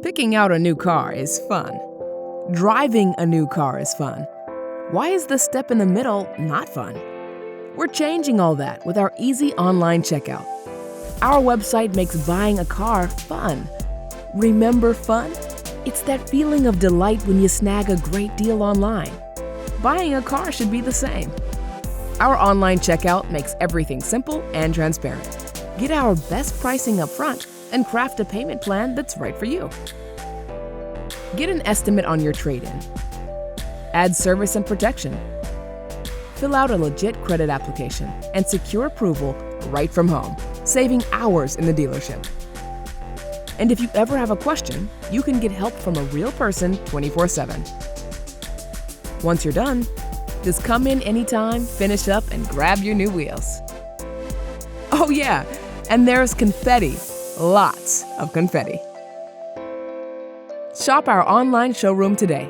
Picking out a new car is fun. Driving a new car is fun. Why is the step in the middle not fun? We're changing all that with our easy online checkout. Our website makes buying a car fun. Remember fun? It's that feeling of delight when you snag a great deal online. Buying a car should be the same. Our online checkout makes everything simple and transparent. Get our best pricing up front and craft a payment plan that's right for you. Get an estimate on your trade-in. Add service and protection. Fill out a legit credit application and secure approval right from home, saving hours in the dealership. And if you ever have a question, you can get help from a real person 24/7. Once you're done, just come in anytime, finish up, and grab your new wheels. Oh yeah, and there's confetti. Lots of confetti. Shop our online showroom today